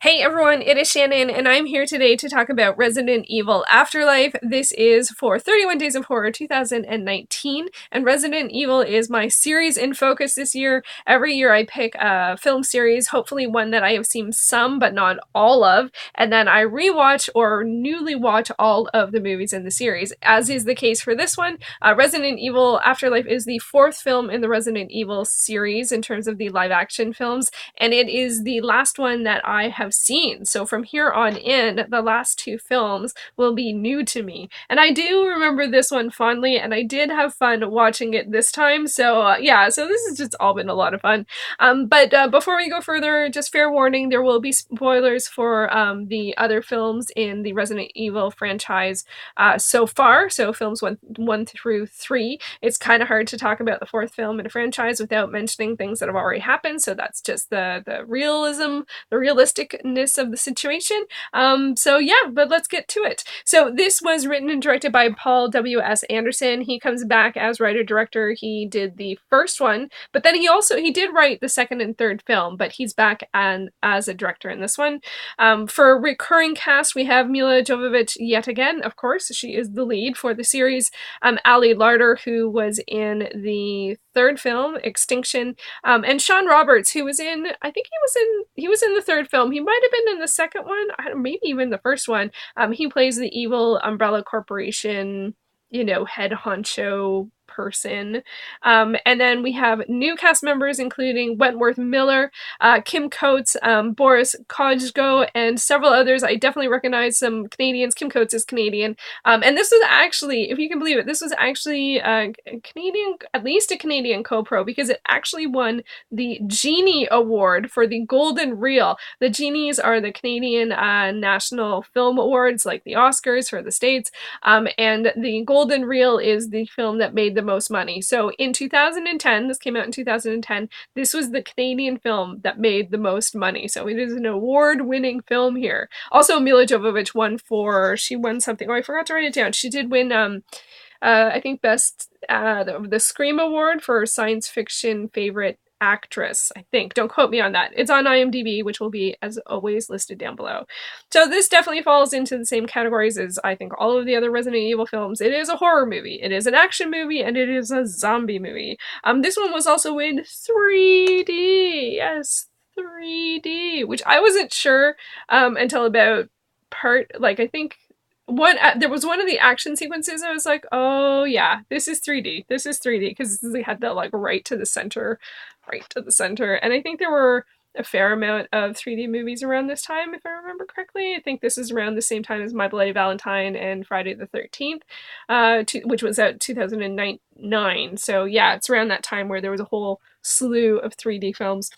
Hey everyone, it is Shannon, and I'm here today to talk about Resident Evil Afterlife. This is for 31 Days of Horror 2019, and Resident Evil is my series in focus this year. Every year I pick a film series, hopefully one that I have seen some but not all of, and then I rewatch or newly watch all of the movies in the series, as is the case for this one. Resident Evil Afterlife is the fourth film in the Resident Evil series in terms of the live action films, and it is the last one that I have seen. So from here on in, the last two films will be new to me. And I do remember this one fondly, and I did have fun watching it this time. So yeah, so this has just all been a lot of fun. But before we go further, just fair warning, there will be spoilers for the other films in the Resident Evil franchise so far. So films one through three. It's kind of hard to talk about the fourth film in a franchise without mentioning things that have already happened. So that's just the realism, the realisticness of the situation. So yeah, but let's get to it. So this was written and directed by Paul W.S. Anderson. He comes back as writer-director. He did the first one, but then he did write the second and third film, but he's back as a director in this one. For recurring cast, we have Milla Jovovich yet again, of course. She is the lead for the series. Ali Larter, who was in the third film, Extinction, and Shawn Roberts, who was in, I think he was in the third film. He might have been in the second one, maybe even the first one. He plays the evil Umbrella Corporation, head honcho person. And then we have new cast members, including Wentworth Miller, Kim Coates, Boris Kodjoe, and several others. I definitely recognize some Canadians. Kim Coates is Canadian. And this was actually, if you can believe it, this was actually a Canadian, at least a Canadian co-pro, because it actually won the Genie Award for the Golden Reel. The Genies are the Canadian National Film Awards, like the Oscars for the States, and the Golden Reel is the film that made the most money. So in 2010, this came out in 2010, this was the Canadian film that made the most money. So it is an award-winning film here. Also, Milla Jovovich she won something. Oh, I forgot to write it down. She did win, I think, the Scream Award for Science Fiction Favorite Actress, I think. Don't quote me on that. It's on IMDb, which will be, as always, listed down below. So this definitely falls into the same categories as, I think, all of the other Resident Evil films. It is a horror movie, it is an action movie, and it is a zombie movie. This one was also in 3D. Yes, 3D, which I wasn't sure until about I think there was one of the action sequences I was like, oh yeah, this is 3D, because they had that like right to the center, and I think there were a fair amount of 3D movies around this time, if I remember correctly. I think this is around the same time as My Bloody Valentine and Friday the 13th, which was out 2009. So yeah, it's around that time where there was a whole slew of 3D films.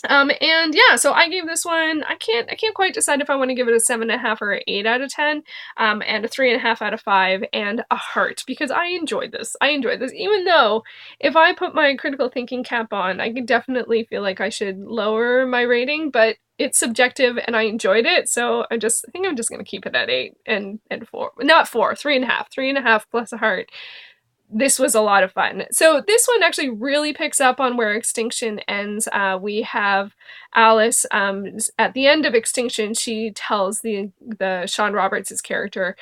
And yeah, so I gave this one, I can't quite decide if I want to give it a 7.5 or an 8 out of 10, and a 3.5 out of 5, and a heart, because I enjoyed this. Even though if I put my critical thinking cap on, I could definitely feel like I should lower my rating, but it's subjective and I enjoyed it, so I think I'm just gonna keep it at 8 and 4. Not 4, 3.5. 3.5 plus a heart. This was a lot of fun. So this one actually really picks up on where Extinction ends. We have Alice, at the end of Extinction, she tells the Shawn Roberts' character,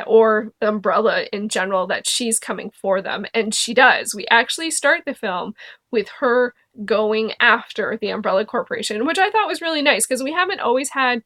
or Umbrella in general, that she's coming for them, and she does. We actually start the film with her going after the Umbrella Corporation, which I thought was really nice, because we haven't always had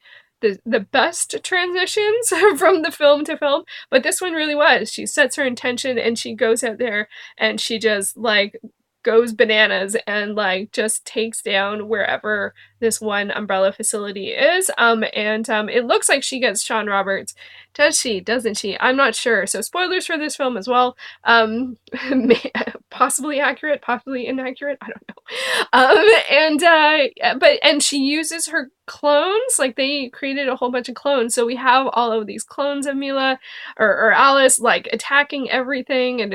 the best transitions from the film to film, but this one really was. She sets her intention and she goes out there and she just like goes bananas and like just takes down wherever this one Umbrella facility is. It looks like she gets Shawn Roberts. Does she? Doesn't she? I'm not sure. So spoilers for this film as well. Possibly accurate, possibly inaccurate. I don't know. And she uses her clones. Like they created a whole bunch of clones. So we have all of these clones of Milla or Alice like attacking everything. And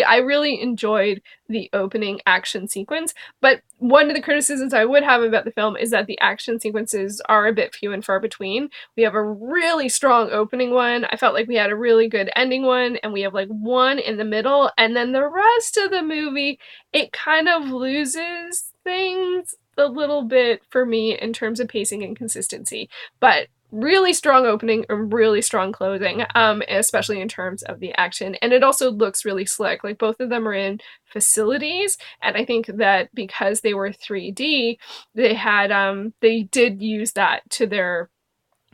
I really enjoyed the opening action sequence. But one of the criticisms I would have about the film is that the action sequences are a bit few and far between. We have a really strong opening one. I felt like we had a really good ending one, and we have like one in the middle, and then the rest of the movie, it kind of loses things a little bit for me in terms of pacing and consistency, but really strong opening and really strong closing, especially in terms of the action. And it also looks really slick. Like both of them are in facilities, and I think that because they were 3D, they did use that to their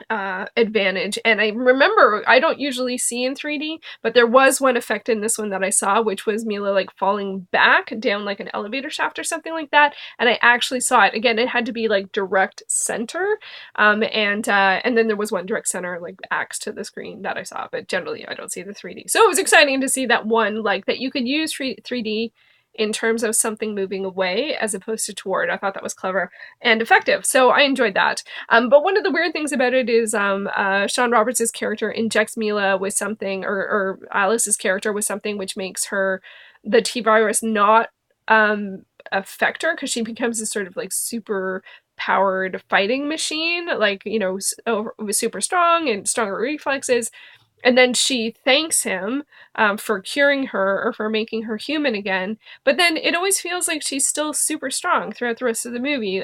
advantage. And I remember, I don't usually see in 3D, but there was one effect in this one that I saw, which was Milla like falling back down like an elevator shaft or something like that. And I actually saw it. Again, it had to be like direct center. And then there was one direct center like axe to the screen that I saw, but generally I don't see the 3D. So it was exciting to see that one, like that you could use 3D in terms of something moving away as opposed to toward. I thought that was clever and effective. So I enjoyed that. But one of the weird things about it is Shawn Roberts' character injects Milla with something, or Alice's character with something which makes her, the T-virus, not affect her, because she becomes this sort of like super powered fighting machine, like, you know, super strong and stronger reflexes. And then she thanks him for curing her or for making her human again. But then it always feels like she's still super strong throughout the rest of the movie.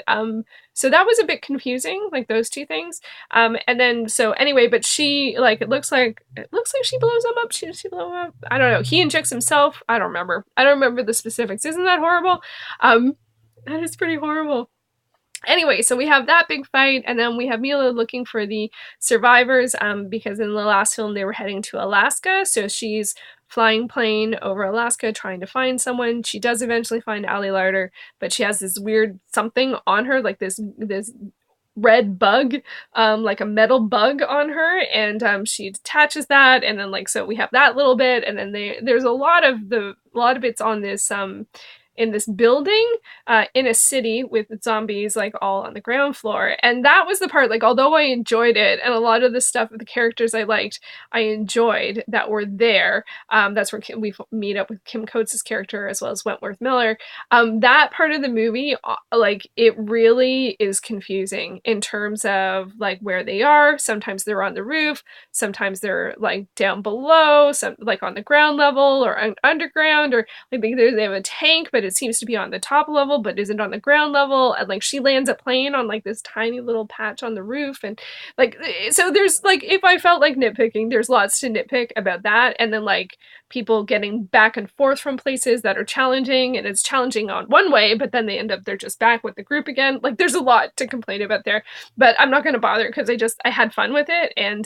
So that was a bit confusing, like those two things. And then so anyway, but she, like, it looks like she blows him up. She blow him up? I don't know. He injects himself. I don't remember. I don't remember the specifics. Isn't that horrible? That is pretty horrible. Anyway, so we have that big fight, and then we have Milla looking for the survivors, because in the last film they were heading to Alaska, so she's flying plane over Alaska trying to find someone. She does eventually find Larter, but she has this weird something on her, like this red bug, like a metal bug on her, and she attaches that, and then like, so we have that little bit, and then there's a lot of bits on this in this building in a city with zombies like all on the ground floor. And that was the part, like, although I enjoyed it and a lot of the stuff with the characters I liked, I enjoyed that were there. That's where we meet up with Kim Coates' character as well as Wentworth Miller. That part of the movie, like, it really is confusing in terms of like where they are. Sometimes they're on the roof, sometimes they're like down below, some like on the ground level or underground, or like they have a tank, but it seems to be on the top level but isn't on the ground level, and like she lands a plane on like this tiny little patch on the roof, and like, so there's like, if I felt like nitpicking, there's lots to nitpick about that. And then like people getting back and forth from places that are challenging, and it's challenging on one way, but then they're just back with the group again. Like there's a lot to complain about there, but I'm not going to bother because I had fun with it. And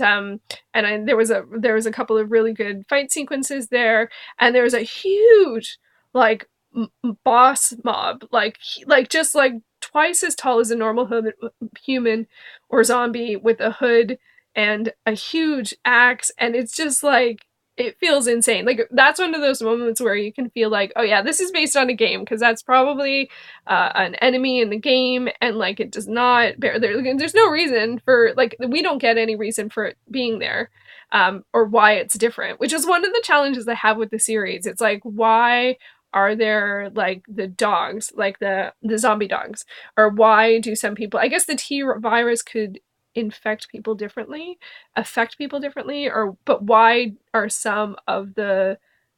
there was a couple of really good fight sequences there, and there was a huge like boss mob, like just like twice as tall as a normal human or zombie, with a hood and a huge axe, and it's just like, it feels insane. Like that's one of those moments where you can feel like, oh yeah, this is based on a game, because that's probably an enemy in the game, and like it does not bear there's no reason for, like, we don't get any reason for it being there, or why it's different, which is one of the challenges I have with the series. It's like, why are there like the dogs, like the zombie dogs? Or why do some people, I guess the T virus could affect people differently, or but why are some of the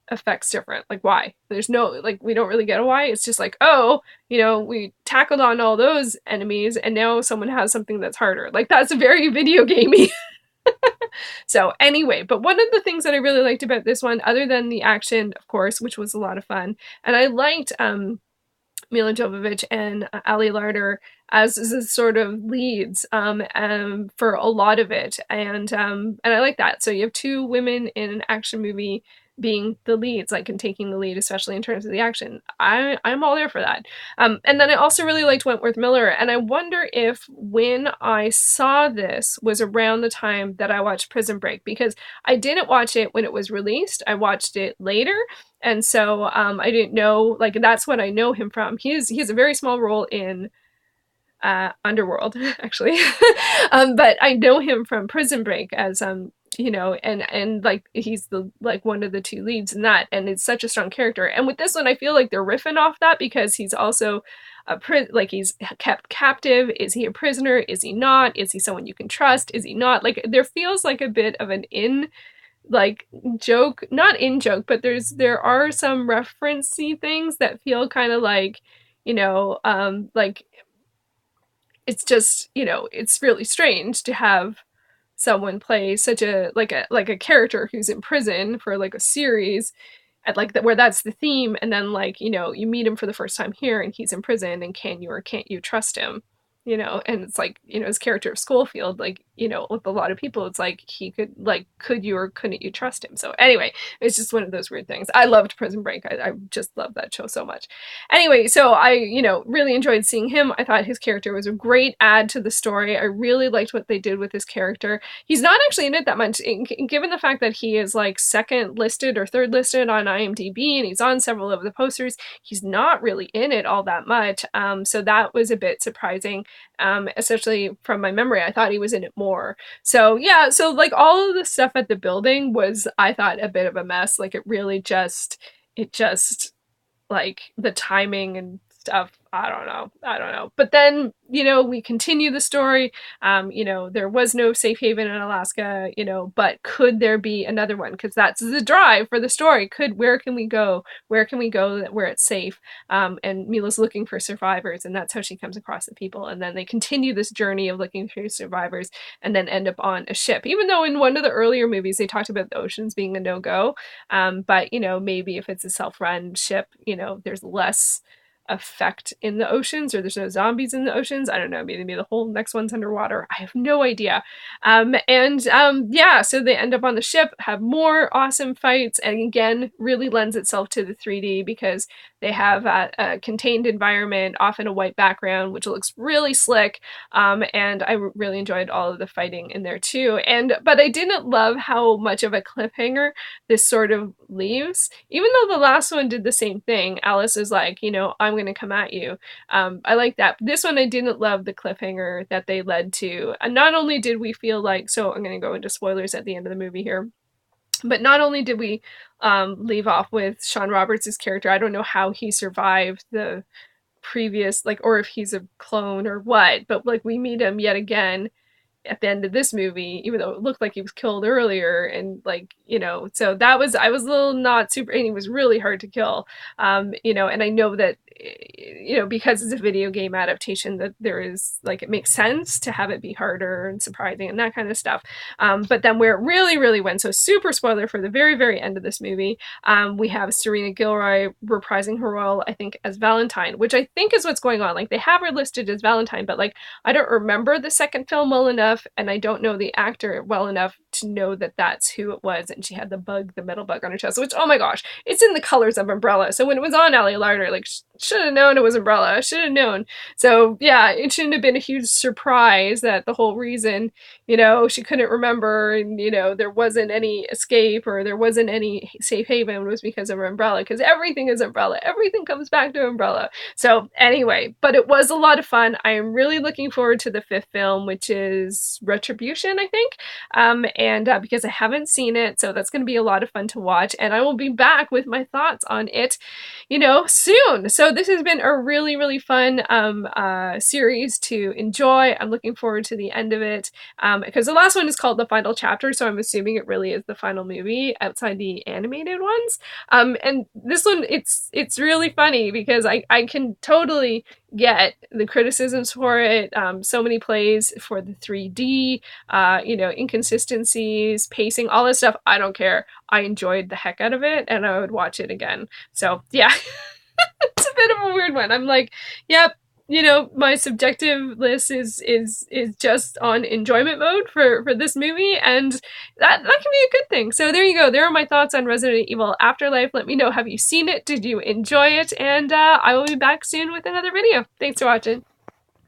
effects different? Like why? There's no, like, we don't really get a why. It's just like, oh, you know, we tackled on all those enemies and now someone has something that's harder. Like that's very video gamey. So anyway, but one of the things that I really liked about this one, other than the action, of course, which was a lot of fun, and I liked Milla Jovovich and Larter as sort of leads for a lot of it, and I like that. So you have two women in an action movie being the leads, like, and taking the lead, especially in terms of the action. I'm all there for that. And then I also really liked Wentworth Miller, and I wonder if when I saw this was around the time that I watched Prison Break, because I didn't watch it when it was released. I watched it later, and so I didn't know, like, that's what I know him from. He has a very small role in Underworld, actually. But I know him from Prison Break as you know, and like he's the, like, one of the two leads in that, and it's such a strong character. And with this one, I feel like they're riffing off that, because he's also like, he's kept captive. Is he a prisoner? Is he not? Is he someone you can trust? Is he not? Like, there feels like a bit of an like joke, not in joke, but there are some referencey things that feel kind of like, like it's just, it's really strange to have someone play such a character who's in prison for like a series at like where that's the theme, and then like you meet him for the first time here and he's in prison, and can you or can't you trust him, and it's like his character of Schofield, like with a lot of people it's like he could, like, could you or couldn't you trust him. So anyway, it's just one of those weird things. I loved Prison Break. I just love that show so much. Anyway, so I really enjoyed seeing him. I thought his character was a great add to the story. I really liked what they did with his character. He's not actually in it that much, given the fact that he is like second listed or third listed on IMDb and he's on several of the posters. He's not really in it all that much, so that was a bit surprising, especially from my memory. I thought he was in it more. So yeah, so like all of the stuff at the building was, I thought, a bit of a mess. Like it just like the timing and stuff, I don't know. But then, we continue the story. There was no safe haven in Alaska, but could there be another one? Because that's the drive for the story. Where can we go? Where can we go where it's safe? And Mila's looking for survivors, and that's how she comes across the people. And then they continue this journey of looking for survivors and then end up on a ship. Even though in one of the earlier movies they talked about the oceans being a no-go. But, maybe if it's a self-run ship, there's less effect in the oceans, or there's no zombies in the oceans. I don't know, maybe the whole next one's underwater. I have no idea. Yeah, so they end up on the ship, have more awesome fights, and again, really lends itself to the 3D because they have a contained environment, often a white background, which looks really slick. And I really enjoyed all of the fighting in there too. But I didn't love how much of a cliffhanger this sort of leaves, even though the last one did the same thing. Alice is like, I'm going to come at you. I like that. This one, I didn't love the cliffhanger that they led to. And not only did we feel like, so I'm going to go into spoilers at the end of the movie here, but not only did we leave off with Shawn Roberts' character, I don't know how he survived the previous, like, or if he's a clone or what, but like we meet him yet again at the end of this movie, even though it looked like he was killed earlier, and like, so that was, I was a little not super, and he was really hard to kill. And I know that, because it's a video game adaptation, that there is, like, it makes sense to have it be harder and surprising and that kind of stuff. But then where it really, really went, so super spoiler for the very, very end of this movie, we have Serena Gilroy reprising her role, I think, as Valentine, which I think is what's going on. Like, they have her listed as Valentine, but like, I don't remember the second film well enough, and I don't know the actor well enough to know that that's who it was. And she had the metal bug on her chest, which, oh my gosh, it's in the colors of Umbrella. So when it was on Ally Larter, like, should have known it was Umbrella. Should have known. So yeah, it shouldn't have been a huge surprise that the whole reason, she couldn't remember, and, there wasn't any escape or there wasn't any safe haven was because of Umbrella, because everything is Umbrella. Everything comes back to Umbrella. So anyway, but it was a lot of fun. I am really looking forward to the 5th film, which is Retribution, I think. And because I haven't seen it, so that's going to be a lot of fun to watch, and I will be back with my thoughts on it, soon. So this has been a really, really fun series to enjoy. I'm looking forward to the end of it, because the last one is called The Final Chapter, so I'm assuming it really is the final movie outside the animated ones. And this one, it's really funny because I can totally get the criticisms for it. So many plays for the 3D, inconsistencies, pacing, all this stuff. I don't care. I enjoyed the heck out of it, and I would watch it again. So yeah, it's a bit of a weird one. I'm like, yep. My subjective list is just on enjoyment mode for this movie, and that can be a good thing. So there you go. There are my thoughts on Resident Evil Afterlife. Let me know, have you seen it? Did you enjoy it? And I will be back soon with another video. Thanks for watching.